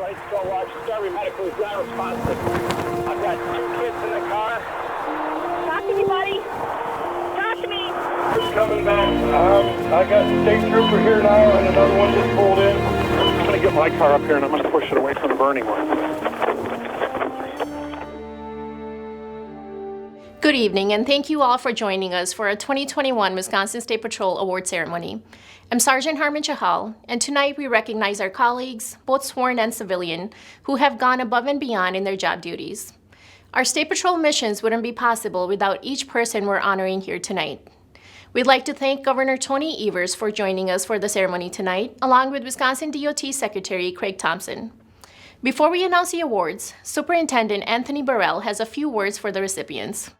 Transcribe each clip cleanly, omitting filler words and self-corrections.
Right, so Discovery Medical is not responsive. I've got 2 kids in the car. Talk to me, buddy. Talk to me. Who's coming back? I got a state trooper here now, and another one just pulled in. I'm going to get my car up here, and I'm going to push it away from the burning one. Good evening, and thank you all for joining us for our 2021 Wisconsin State Patrol Award Ceremony. I'm Sergeant Harmon Chahal, and tonight we recognize our colleagues, both sworn and civilian, who have gone above and beyond in their job duties. Our State Patrol missions wouldn't be possible without each person we're honoring here tonight. We'd like to thank Governor Tony Evers for joining us for the ceremony tonight, along with Wisconsin DOT Secretary Craig Thompson. Before we announce the awards, Superintendent Anthony Burrell has a few words for the recipients.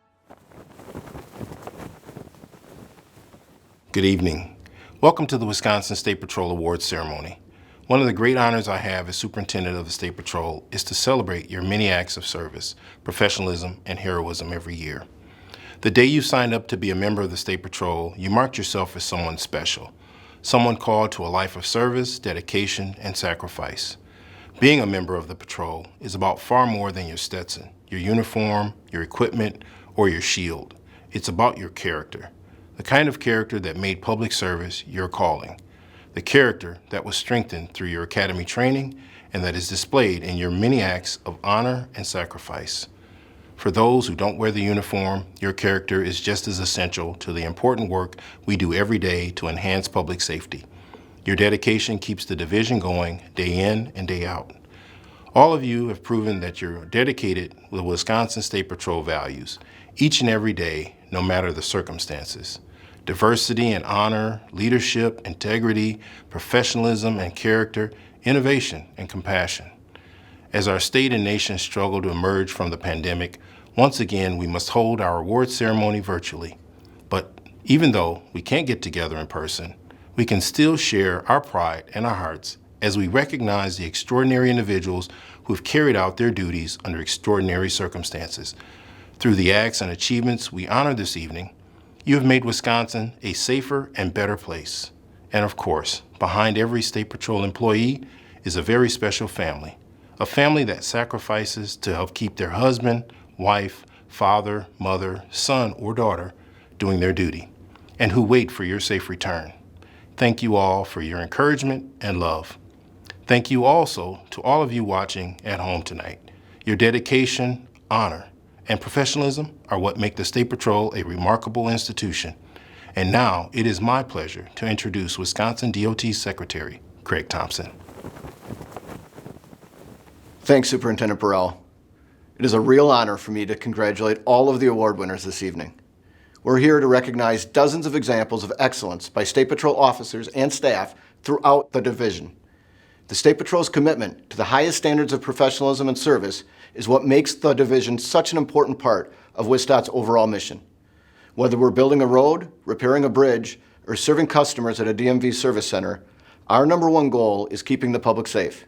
Good evening. Welcome to the Wisconsin State Patrol Awards Ceremony. One of the great honors I have as Superintendent of the State Patrol is to celebrate your many acts of service, professionalism, and heroism every year. The day you signed up to be a member of the State Patrol, you marked yourself as someone special, someone called to a life of service, dedication, and sacrifice. Being a member of the Patrol is about far more than your Stetson, your uniform, your equipment, or your shield. It's about your character. The kind of character that made public service your calling. The character that was strengthened through your academy training and that is displayed in your many acts of honor and sacrifice. For those who don't wear the uniform, your character is just as essential to the important work we do every day to enhance public safety. Your dedication keeps the division going day in and day out. All of you have proven that you're dedicated with Wisconsin State Patrol values, each and every day, no matter the circumstances. Diversity and honor, leadership, integrity, professionalism and character, innovation and compassion. As our state and nation struggle to emerge from the pandemic, once again we must hold our award ceremony virtually. But even though we can't get together in person, we can still share our pride and our hearts as we recognize the extraordinary individuals who have carried out their duties under extraordinary circumstances. Through the acts and achievements we honor this evening, you have made Wisconsin a safer and better place. And of course, behind every State Patrol employee is a very special family, a family that sacrifices to help keep their husband, wife, father, mother, son, or daughter doing their duty, and who wait for your safe return. Thank you all for your encouragement and love. Thank you also to all of you watching at home tonight. Your dedication, honor, and professionalism are what make the State Patrol a remarkable institution. And now it is my pleasure to introduce Wisconsin DOT Secretary Craig Thompson. Thanks, Superintendent Burrell. It is a real honor for me to congratulate all of the award winners this evening. We're here to recognize dozens of examples of excellence by State Patrol officers and staff throughout the division. The State Patrol's commitment to the highest standards of professionalism and service is what makes the division such an important part of WSDOT's overall mission. Whether we're building a road, repairing a bridge, or serving customers at a DMV service center, our number one goal is keeping the public safe.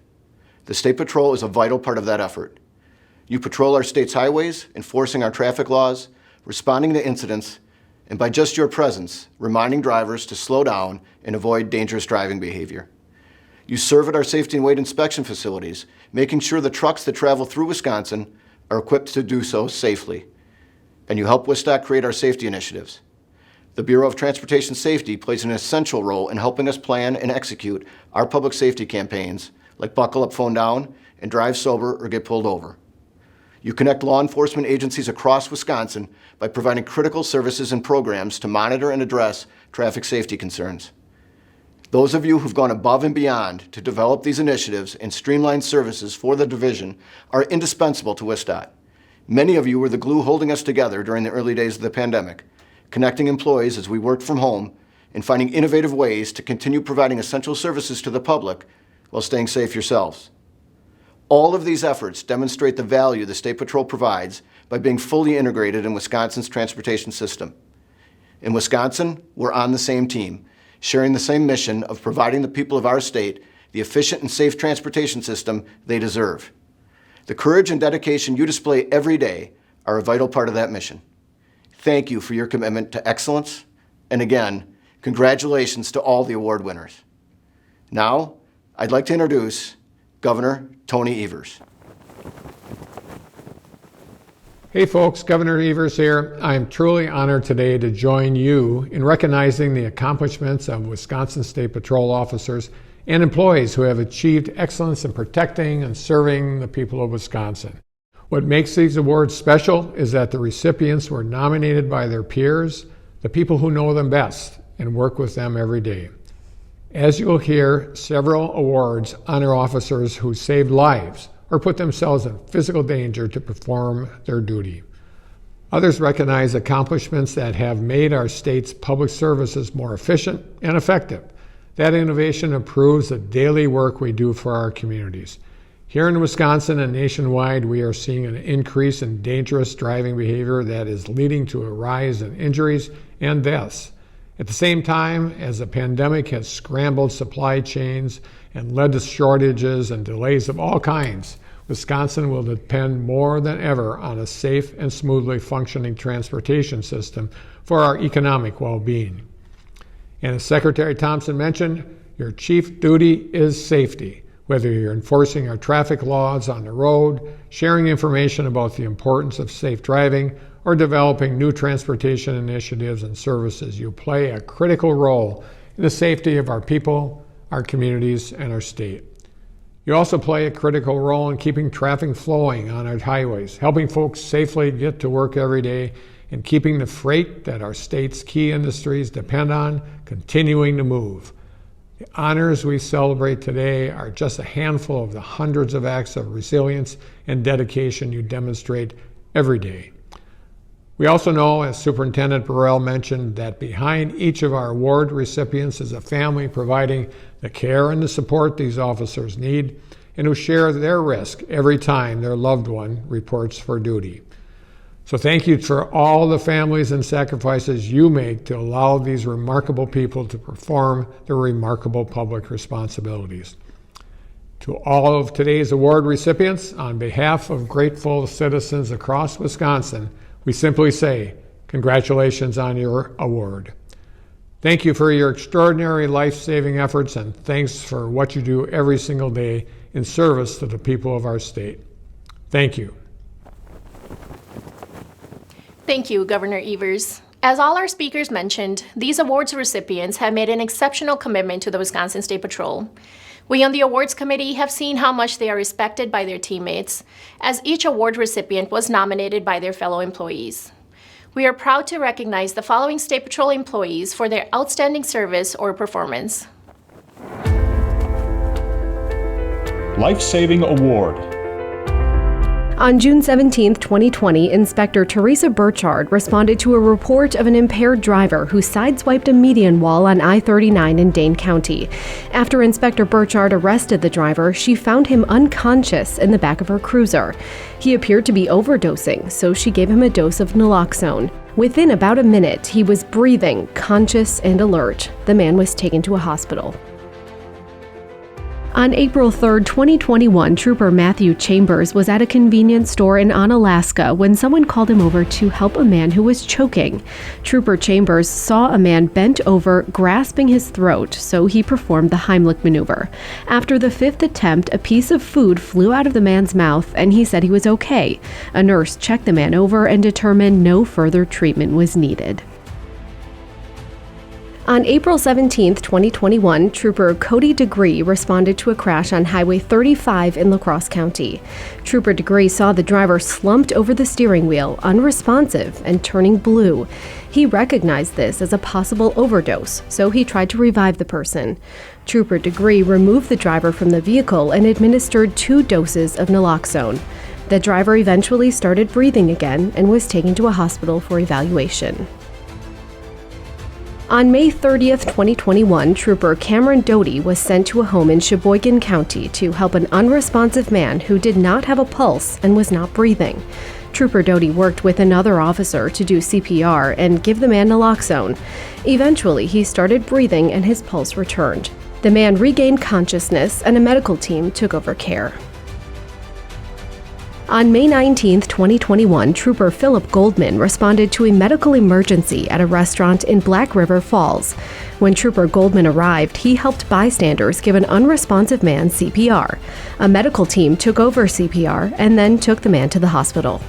The State Patrol is a vital part of that effort. You patrol our state's highways, enforcing our traffic laws, responding to incidents, and by just your presence, reminding drivers to slow down and avoid dangerous driving behavior. You serve at our safety and weight inspection facilities, making sure the trucks that travel through Wisconsin are equipped to do so safely. And you help WSDOT create our safety initiatives. The Bureau of Transportation Safety plays an essential role in helping us plan and execute our public safety campaigns, like Buckle Up, Phone Down, and Drive Sober or Get Pulled Over. You connect law enforcement agencies across Wisconsin by providing critical services and programs to monitor and address traffic safety concerns. Those of you who've gone above and beyond to develop these initiatives and streamline services for the division are indispensable to WSDOT. Many of you were the glue holding us together during the early days of the pandemic, connecting employees as we worked from home and finding innovative ways to continue providing essential services to the public while staying safe yourselves. All of these efforts demonstrate the value the State Patrol provides by being fully integrated in Wisconsin's transportation system. In Wisconsin, we're on the same team, sharing the same mission of providing the people of our state the efficient and safe transportation system they deserve. The courage and dedication you display every day are a vital part of that mission. Thank you for your commitment to excellence, and again, congratulations to all the award winners. Now, I'd like to introduce Governor Tony Evers. Hey folks, Governor Evers here. I am truly honored today to join you in recognizing the accomplishments of Wisconsin State Patrol officers and employees who have achieved excellence in protecting and serving the people of Wisconsin. What makes these awards special is that the recipients were nominated by their peers, the people who know them best and work with them every day. As you'll hear, several awards honor officers who saved lives or put themselves in physical danger to perform their duty. Others recognize accomplishments that have made our state's public services more efficient and effective. That innovation improves the daily work we do for our communities. Here in Wisconsin and nationwide, we are seeing an increase in dangerous driving behavior that is leading to a rise in injuries and deaths. At the same time, as the pandemic has scrambled supply chains and led to shortages and delays of all kinds, Wisconsin will depend more than ever on a safe and smoothly functioning transportation system for our economic well-being. And as Secretary Thompson mentioned, your chief duty is safety. Whether you're enforcing our traffic laws on the road, sharing information about the importance of safe driving, or developing new transportation initiatives and services, you play a critical role in the safety of our people, our communities, and our state. You also play a critical role in keeping traffic flowing on our highways, helping folks safely get to work every day, and keeping the freight that our state's key industries depend on continuing to move. The honors we celebrate today are just a handful of the hundreds of acts of resilience and dedication you demonstrate every day. We also know, as Superintendent Burrell mentioned, that behind each of our award recipients is a family providing the care and the support these officers need and who share their risk every time their loved one reports for duty. So thank you for all the families and sacrifices you make to allow these remarkable people to perform their remarkable public responsibilities. To all of today's award recipients, on behalf of grateful citizens across Wisconsin, we simply say, congratulations on your award. Thank you for your extraordinary life-saving efforts, and thanks for what you do every single day in service to the people of our state. Thank you. Thank you, Governor Evers. As all our speakers mentioned, these awards recipients have made an exceptional commitment to the Wisconsin State Patrol. We on the awards committee have seen how much they are respected by their teammates, as each award recipient was nominated by their fellow employees. We are proud to recognize the following State Patrol employees for their outstanding service or performance. Life-Saving Award. On June 17, 2020, Inspector Teresa Burchard responded to a report of an impaired driver who sideswiped a median wall on I-39 in Dane County. After Inspector Burchard arrested the driver, she found him unconscious in the back of her cruiser. He appeared to be overdosing, so she gave him a dose of naloxone. Within about a minute, he was breathing, conscious, and alert. The man was taken to a hospital. On April 3, 2021, Trooper Matthew Chambers was at a convenience store in Onalaska when someone called him over to help a man who was choking. Trooper Chambers saw a man bent over, grasping his throat, so he performed the Heimlich maneuver. After the fifth attempt, a piece of food flew out of the man's mouth, and he said he was okay. A nurse checked the man over and determined no further treatment was needed. On April 17, 2021, Trooper Cody Digre responded to a crash on Highway 35 in La Crosse County. Trooper Digre saw the driver slumped over the steering wheel, unresponsive and turning blue. He recognized this as a possible overdose, so he tried to revive the person. Trooper Digre removed the driver from the vehicle and administered 2 doses of naloxone. The driver eventually started breathing again and was taken to a hospital for evaluation. On May 30th, 2021, Trooper Cameron Doute was sent to a home in Sheboygan County to help an unresponsive man who did not have a pulse and was not breathing. Trooper Doute worked with another officer to do CPR and give the man naloxone. Eventually, he started breathing and his pulse returned. The man regained consciousness and a medical team took over care. On May 19, 2021, Trooper Philip Goldman responded to a medical emergency at a restaurant in Black River Falls. When Trooper Goldman arrived, he helped bystanders give an unresponsive man CPR. A medical team took over CPR and then took the man to the hospital.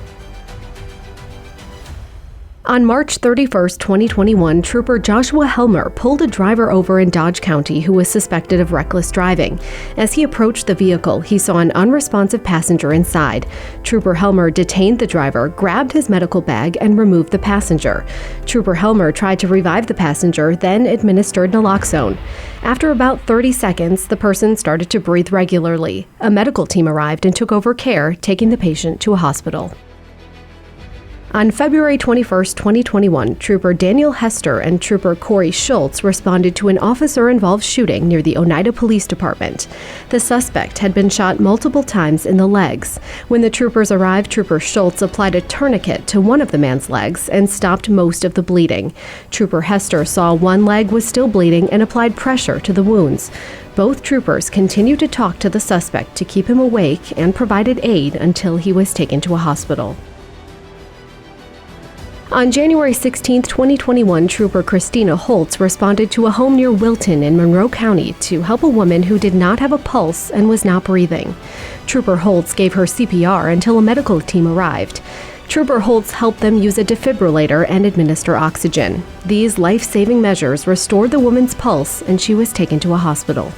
On March 31, 2021, Trooper Joshua Helmer pulled a driver over in Dodge County who was suspected of reckless driving. As he approached the vehicle, he saw an unresponsive passenger inside. Trooper Helmer detained the driver, grabbed his medical bag, and removed the passenger. Trooper Helmer tried to revive the passenger, then administered naloxone. After about 30 seconds, the person started to breathe regularly. A medical team arrived and took over care, taking the patient to a hospital. On February 21, 2021, Trooper Daniel Hester and Trooper Corey Schwartz responded to an officer-involved shooting near the Oneida Police Department. The suspect had been shot multiple times in the legs. When the troopers arrived, Trooper Schwartz applied a tourniquet to one of the man's legs and stopped most of the bleeding. Trooper Hester saw one leg was still bleeding and applied pressure to the wounds. Both troopers continued to talk to the suspect to keep him awake and provided aid until he was taken to a hospital. On January 16, 2021, Trooper Christina Holtz responded to a home near Wilton in Monroe County to help a woman who did not have a pulse and was not breathing. Trooper Holtz gave her CPR until a medical team arrived. Trooper Holtz helped them use a defibrillator and administer oxygen. These life-saving measures restored the woman's pulse, and she was taken to a hospital.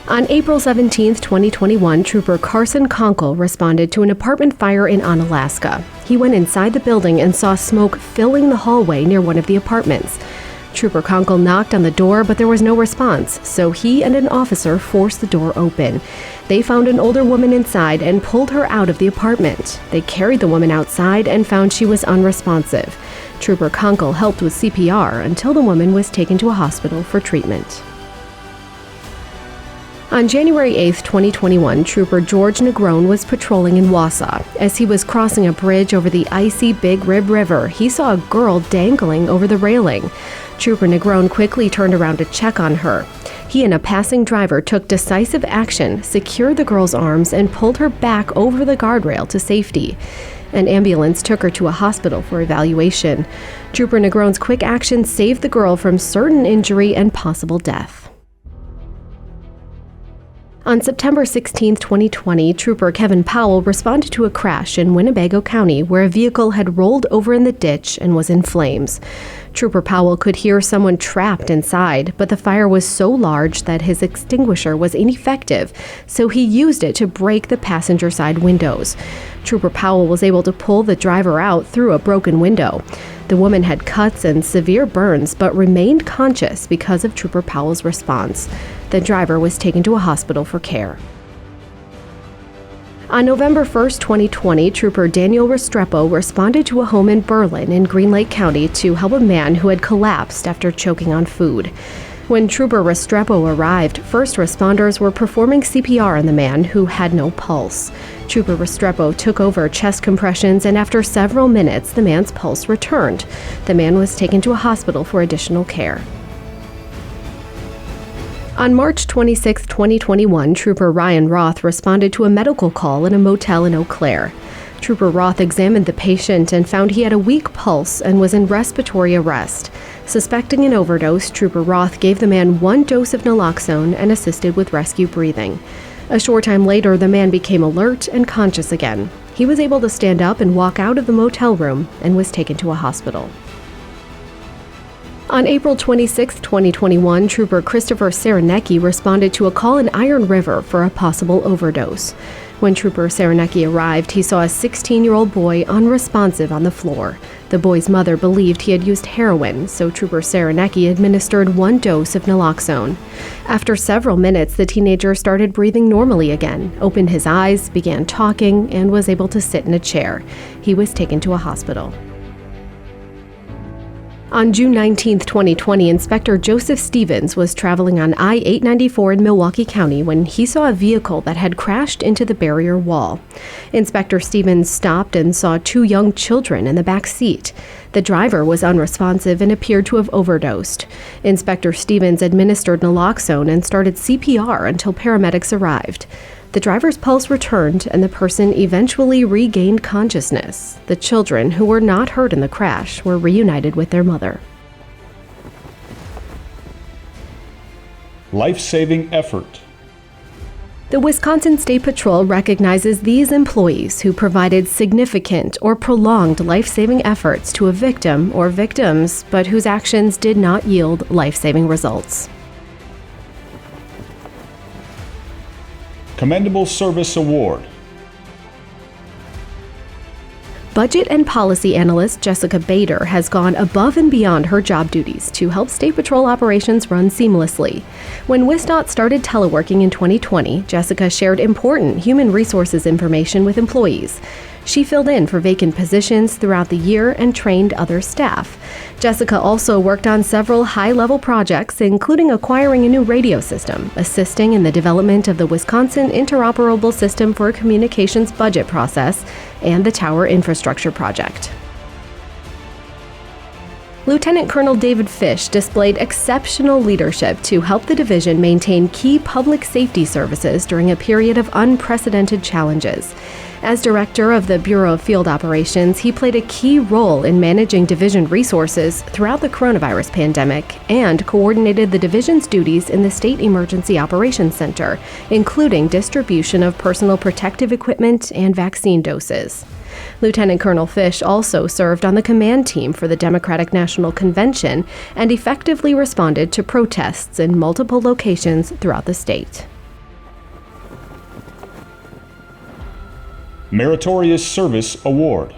On April 17, 2021, Trooper Carson Konkol responded to an apartment fire in Onalaska. He went inside the building and saw smoke filling the hallway near one of the apartments. Trooper Konkol knocked on the door, but there was no response, so he and an officer forced the door open. They found an older woman inside and pulled her out of the apartment. They carried the woman outside and found she was unresponsive. Trooper Konkol helped with CPR until the woman was taken to a hospital for treatment. On January 8, 2021, Trooper George Negron was patrolling in Wausau. As he was crossing a bridge over the icy Big Rib River, he saw a girl dangling over the railing. Trooper Negron quickly turned around to check on her. He and a passing driver took decisive action, secured the girl's arms, and pulled her back over the guardrail to safety. An ambulance took her to a hospital for evaluation. Trooper Negron's quick action saved the girl from certain injury and possible death. On September 16, 2020, Trooper Kevin Powell responded to a crash in Winnebago County where a vehicle had rolled over in the ditch and was in flames. Trooper Powell could hear someone trapped inside, but the fire was so large that his extinguisher was ineffective, so he used it to break the passenger side windows. Trooper Powell was able to pull the driver out through a broken window. The woman had cuts and severe burns, but remained conscious because of Trooper Powell's response. The driver was taken to a hospital for care. On November 1, 2020, Trooper Daniel Restrepo responded to a home in Berlin in Green Lake County to help a man who had collapsed after choking on food. When Trooper Restrepo arrived, first responders were performing CPR on the man who had no pulse. Trooper Restrepo took over chest compressions, and after several minutes, the man's pulse returned. The man was taken to a hospital for additional care. On March 26, 2021, Trooper Ryan Roth responded to a medical call in a motel in Eau Claire. Trooper Roth examined the patient and found he had a weak pulse and was in respiratory arrest. Suspecting an overdose, Trooper Roth gave the man 1 dose of naloxone and assisted with rescue breathing. A short time later, the man became alert and conscious again. He was able to stand up and walk out of the motel room and was taken to a hospital. On April 26, 2021, Trooper Christopher Serenecki responded to a call in Iron River for a possible overdose. When Trooper Serenecki arrived, he saw a 16-year-old boy unresponsive on the floor. The boy's mother believed he had used heroin, so Trooper Serenecki administered 1 dose of naloxone. After several minutes, the teenager started breathing normally again, opened his eyes, began talking, and was able to sit in a chair. He was taken to a hospital. On June 19, 2020, Inspector Joseph Stevens was traveling on I-894 in Milwaukee County when he saw a vehicle that had crashed into the barrier wall. Inspector Stevens stopped and saw 2 young children in the back seat. The driver was unresponsive and appeared to have overdosed. Inspector Stevens administered naloxone and started CPR until paramedics arrived. The driver's pulse returned and the person eventually regained consciousness. The children, who were not hurt in the crash, were reunited with their mother. Life-saving effort. The Wisconsin State Patrol recognizes these employees who provided significant or prolonged life-saving efforts to a victim or victims, but whose actions did not yield life-saving results. Commendable Service Award. Budget and policy analyst Jessica Bader has gone above and beyond her job duties to help State Patrol operations run seamlessly. When WisDOT started teleworking in 2020, Jessica shared important human resources information with employees. She filled in for vacant positions throughout the year and trained other staff. Jessica also worked on several high-level projects, including acquiring a new radio system, assisting in the development of the Wisconsin Interoperable System for Communications budget process, and the Tower Infrastructure Project. Lieutenant Colonel David Fish displayed exceptional leadership to help the division maintain key public safety services during a period of unprecedented challenges. As director of the Bureau of Field Operations, he played a key role in managing division resources throughout the coronavirus pandemic and coordinated the division's duties in the State Emergency Operations Center, including distribution of personal protective equipment and vaccine doses. Lieutenant Colonel Fish also served on the command team for the Democratic National Convention and effectively responded to protests in multiple locations throughout the state. Meritorious Service Award.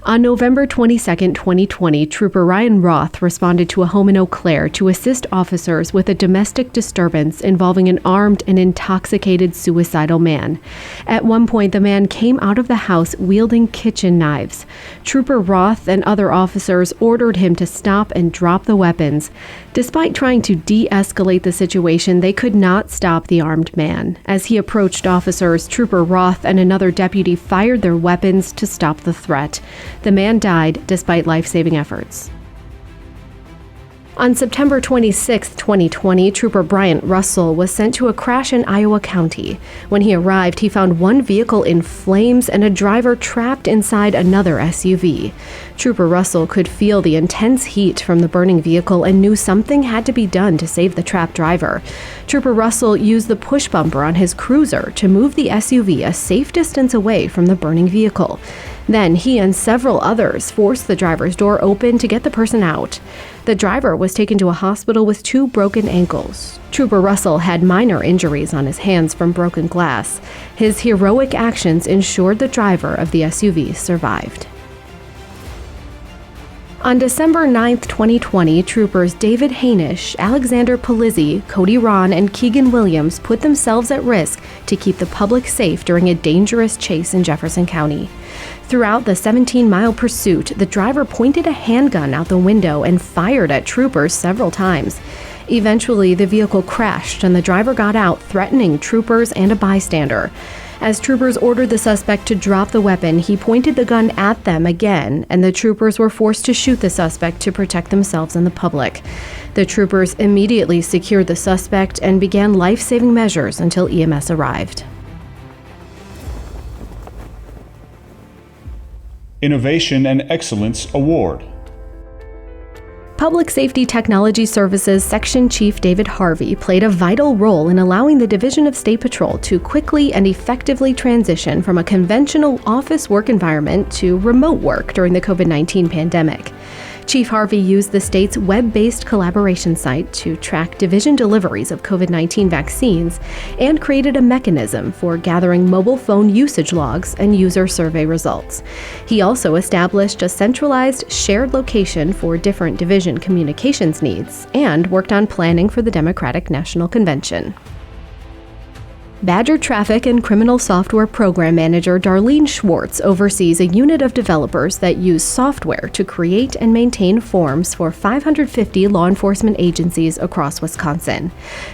On November 22, 2020, Trooper Ryan Roth responded to a home in Eau Claire to assist officers with a domestic disturbance involving an armed and intoxicated suicidal man. At one point, the man came out of the house wielding kitchen knives. Trooper Roth and other officers ordered him to stop and drop the weapons. Despite trying to de-escalate the situation, they could not stop the armed man. As he approached officers, Trooper Roth and another deputy fired their weapons to stop the threat. The man died despite life-saving efforts. On September 26, 2020, Trooper Briant Russell was sent to a crash in Iowa County. When he arrived, he found one vehicle in flames and a driver trapped inside another SUV. Trooper Russell could feel the intense heat from the burning vehicle and knew something had to be done to save the trapped driver. Trooper Russell used the push bumper on his cruiser to move the SUV a safe distance away from the burning vehicle. Then he and several others forced the driver's door open to get the person out. The driver was taken to a hospital with 2 broken ankles. Trooper Russell had minor injuries on his hands from broken glass. His heroic actions ensured the driver of the SUV survived. On December 9, 2020, troopers David Hainish, Alexander Polizzi, Cody Ron, and Keegan Williams put themselves at risk to keep the public safe during a dangerous chase in Jefferson County. Throughout the 17-mile pursuit, the driver pointed a handgun out the window and fired at troopers several times. Eventually, the vehicle crashed and the driver got out, threatening troopers and a bystander. As troopers ordered the suspect to drop the weapon, he pointed the gun at them again, and the troopers were forced to shoot the suspect to protect themselves and the public. The troopers immediately secured the suspect and began life-saving measures until EMS arrived. Innovation and Excellence Award. Public Safety Technology Services Section Chief David Harvey played a vital role in allowing the Division of State Patrol to quickly and effectively transition from a conventional office work environment to remote work during the COVID-19 pandemic. Chief Harvey used the state's web-based collaboration site to track division deliveries of COVID-19 vaccines and created a mechanism for gathering mobile phone usage logs and user survey results. He also established a centralized shared location for different division communications needs and worked on planning for the Democratic National Convention. Badger Traffic and Criminal Software Program Manager Darlene Schwartz oversees a unit of developers that use software to create and maintain forms for 550 law enforcement agencies across Wisconsin.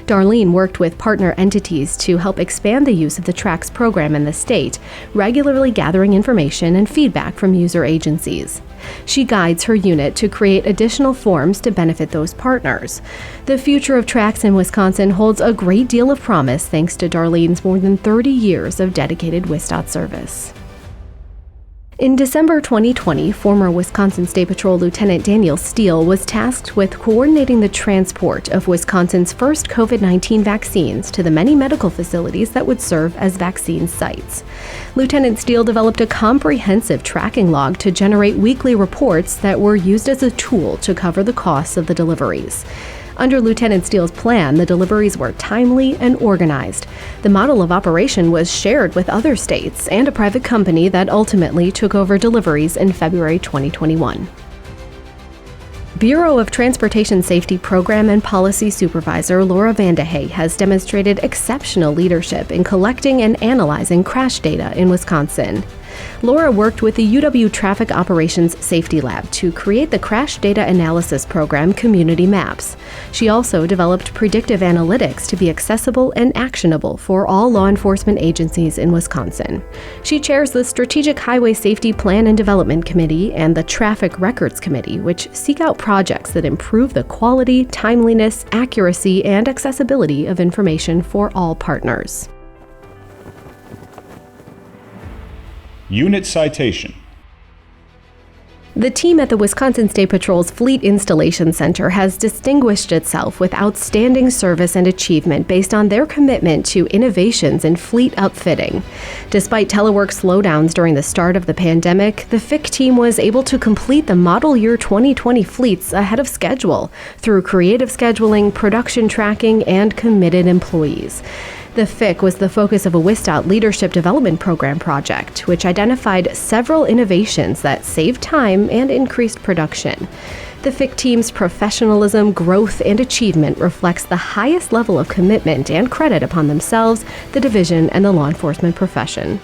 Darlene worked with partner entities to help expand the use of the TRACS program in the state, regularly gathering information and feedback from user agencies. She guides her unit to create additional forms to benefit those partners. The future of tracks in Wisconsin holds a great deal of promise thanks to Darlene's more than 30 years of dedicated WisDOT service. In December 2020, former Wisconsin State Patrol Lieutenant Daniel Steele was tasked with coordinating the transport of Wisconsin's first COVID-19 vaccines to the many medical facilities that would serve as vaccine sites. Lieutenant Steele developed a comprehensive tracking log to generate weekly reports that were used as a tool to cover the costs of the deliveries. Under Lieutenant Steele's plan, the deliveries were timely and organized. The model of operation was shared with other states and a private company that ultimately took over deliveries in February 2021. Bureau of Transportation Safety Program and Policy Supervisor Laura Vandehay has demonstrated exceptional leadership in collecting and analyzing crash data in Wisconsin. Laura worked with the UW Traffic Operations Safety Lab to create the Crash Data Analysis Program Community Maps. She also developed predictive analytics to be accessible and actionable for all law enforcement agencies in Wisconsin. She chairs the Strategic Highway Safety Plan and Development Committee and the Traffic Records Committee, which seek out projects that improve the quality, timeliness, accuracy, and accessibility of information for all partners. Unit Citation. The team at the Wisconsin State Patrol's Fleet Installation Center has distinguished itself with outstanding service and achievement based on their commitment to innovations in fleet upfitting. Despite telework slowdowns during the start of the pandemic, the FIC team was able to complete the model year 2020 fleets ahead of schedule through creative scheduling, production tracking, and committed employees. The FIC was the focus of a WisDOT Leadership Development Program project, which identified several innovations that saved time and increased production. The FIC team's professionalism, growth, and achievement reflects the highest level of commitment and credit upon themselves, the division, and the law enforcement profession.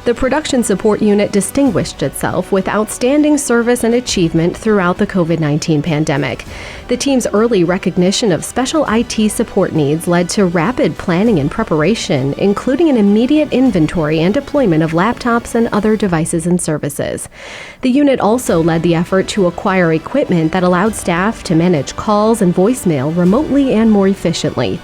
The Production Support Unit distinguished itself with outstanding service and achievement throughout the COVID-19 pandemic. The team's early recognition of special IT support needs led to rapid planning and preparation, including an immediate inventory and deployment of laptops and other devices and services. The unit also led the effort to acquire equipment that allowed staff to manage calls and voicemail remotely and more efficiently.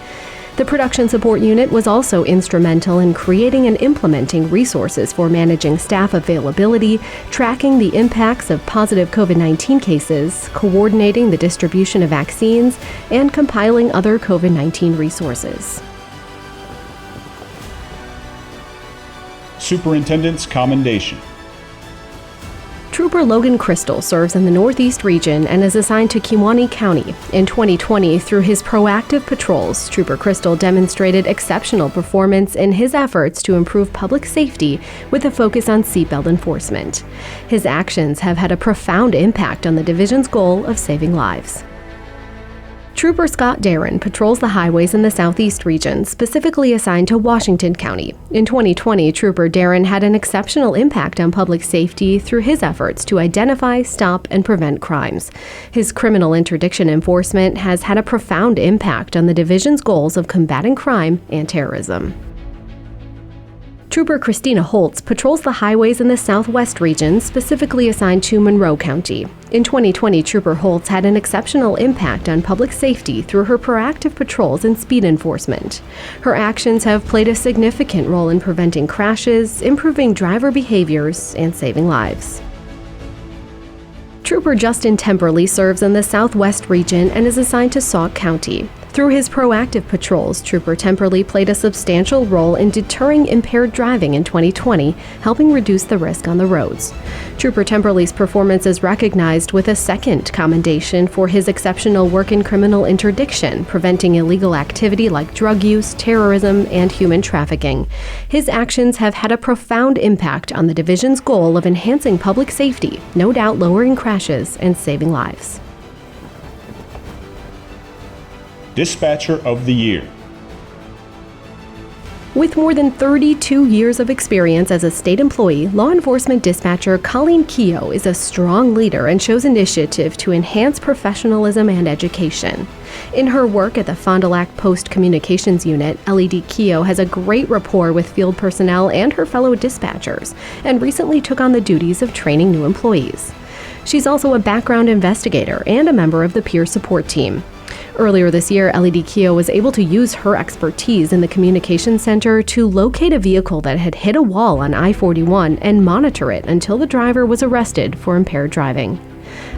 The Production Support Unit was also instrumental in creating and implementing resources for managing staff availability, tracking the impacts of positive COVID-19 cases, coordinating the distribution of vaccines, and compiling other COVID-19 resources. Superintendent's Commendation. Trooper Logan Christel serves in the Northeast region and is assigned to Keough County. In 2020, through his proactive patrols, Trooper Christel demonstrated exceptional performance in his efforts to improve public safety with a focus on seatbelt enforcement. His actions have had a profound impact on the division's goal of saving lives. Trooper Scott Darren patrols the highways in the Southeast region, specifically assigned to Washington County. In 2020, Trooper Darren had an exceptional impact on public safety through his efforts to identify, stop, and prevent crimes. His criminal interdiction enforcement has had a profound impact on the division's goals of combating crime and terrorism. Trooper Christina Holtz patrols the highways in the Southwest region, specifically assigned to Monroe County. In 2020, Trooper Holtz had an exceptional impact on public safety through her proactive patrols and speed enforcement. Her actions have played a significant role in preventing crashes, improving driver behaviors, and saving lives. Trooper Justin Temperley serves in the Southwest region and is assigned to Sauk County. Through his proactive patrols, Trooper Temperley played a substantial role in deterring impaired driving in 2020, helping reduce the risk on the roads. Trooper Temperley's performance is recognized with a second commendation for his exceptional work in criminal interdiction, preventing illegal activity like drug use, terrorism, and human trafficking. His actions have had a profound impact on the division's goal of enhancing public safety, no doubt lowering crashes and saving lives. Dispatcher of the Year. With more than 32 years of experience as a state employee, law enforcement dispatcher Colleen Keough is a strong leader and shows initiative to enhance professionalism and education. In her work at the Fond du Lac Post Communications Unit, LED Keough has a great rapport with field personnel and her fellow dispatchers, and recently took on the duties of training new employees. She's also a background investigator and a member of the peer support team. Earlier this year, LED Keough was able to use her expertise in the communications center to locate a vehicle that had hit a wall on I-41 and monitor it until the driver was arrested for impaired driving.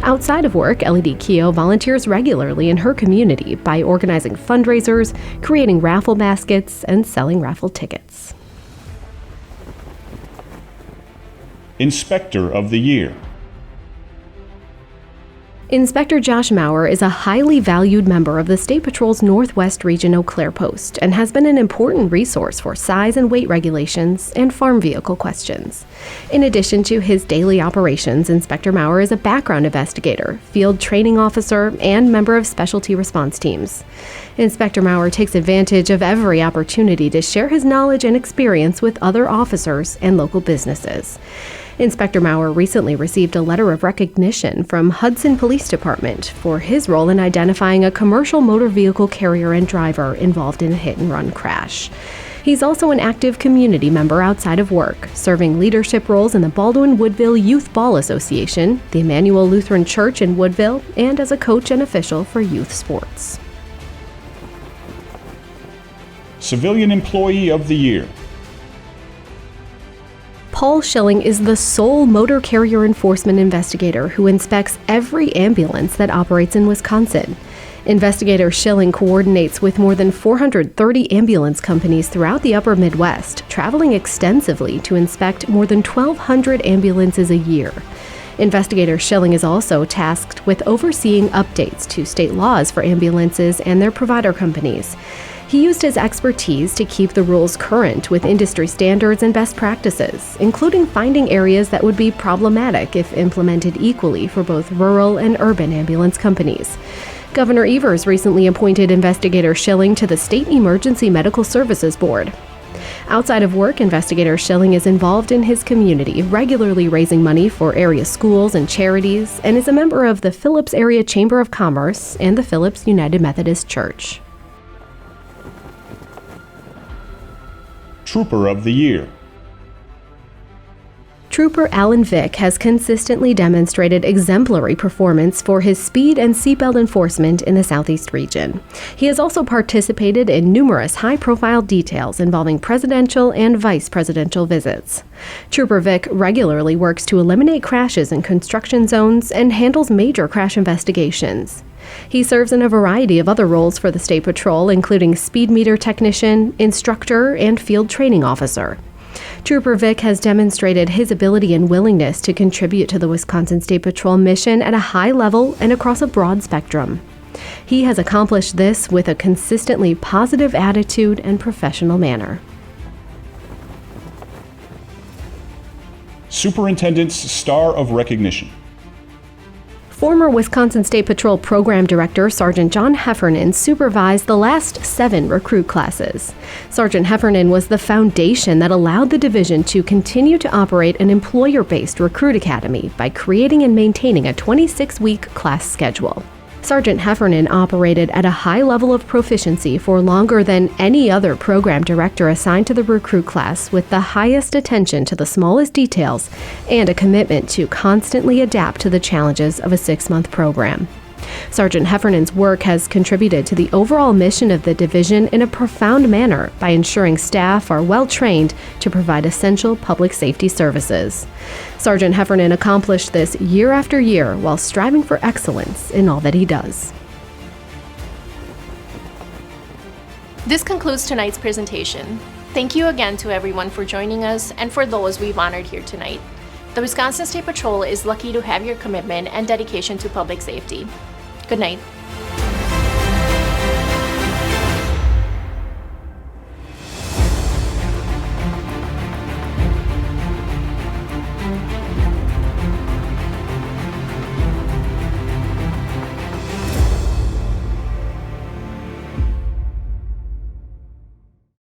Outside of work, LED Keough volunteers regularly in her community by organizing fundraisers, creating raffle baskets, and selling raffle tickets. Inspector of the Year. Inspector Josh Maurer is a highly valued member of the State Patrol's Northwest Region Eau Claire Post and has been an important resource for size and weight regulations and farm vehicle questions. In addition to his daily operations, Inspector Maurer is a background investigator, field training officer, and member of specialty response teams. Inspector Maurer takes advantage of every opportunity to share his knowledge and experience with other officers and local businesses. Inspector Maurer recently received a letter of recognition from Hudson Police Department for his role in identifying a commercial motor vehicle carrier and driver involved in a hit-and-run crash. He's also an active community member outside of work, serving leadership roles in the Baldwin-Woodville Youth Ball Association, the Emmanuel Lutheran Church in Woodville, and as a coach and official for youth sports. Civilian Employee of the Year. Paul Schilling is the sole motor carrier enforcement investigator who inspects every ambulance that operates in Wisconsin. Investigator Schilling coordinates with more than 430 ambulance companies throughout the upper Midwest, traveling extensively to inspect more than 1,200 ambulances a year. Investigator Schilling is also tasked with overseeing updates to state laws for ambulances and their provider companies. He used his expertise to keep the rules current with industry standards and best practices, including finding areas that would be problematic if implemented equally for both rural and urban ambulance companies. Governor Evers recently appointed Investigator Schilling to the State Emergency Medical Services Board. Outside of work, Investigator Schilling is involved in his community, regularly raising money for area schools and charities, and is a member of the Phillips Area Chamber of Commerce and the Phillips United Methodist Church. Trooper of the Year. Trooper Alan Vick has consistently demonstrated exemplary performance for his speed and seatbelt enforcement in the Southeast region. He has also participated in numerous high-profile details involving presidential and vice presidential visits. Trooper Vick regularly works to eliminate crashes in construction zones and handles major crash investigations. He serves in a variety of other roles for the State Patrol, including speed meter technician, instructor, and field training officer. Trooper Vick has demonstrated his ability and willingness to contribute to the Wisconsin State Patrol mission at a high level and across a broad spectrum. He has accomplished this with a consistently positive attitude and professional manner. Superintendent's Star of Recognition. Former Wisconsin State Patrol Program Director Sergeant John Heffernan supervised the last 7 recruit classes. Sergeant Heffernan was the foundation that allowed the division to continue to operate an employer-based recruit academy by creating and maintaining a 26-week class schedule. Sergeant Heffernan operated at a high level of proficiency for longer than any other program director assigned to the recruit class, with the highest attention to the smallest details and a commitment to constantly adapt to the challenges of a 6-month program. Sergeant Heffernan's work has contributed to the overall mission of the division in a profound manner by ensuring staff are well trained to provide essential public safety services. Sergeant Heffernan accomplished this year after year while striving for excellence in all that he does. This concludes tonight's presentation. Thank you again to everyone for joining us and for those we've honored here tonight. The Wisconsin State Patrol is lucky to have your commitment and dedication to public safety. Good night.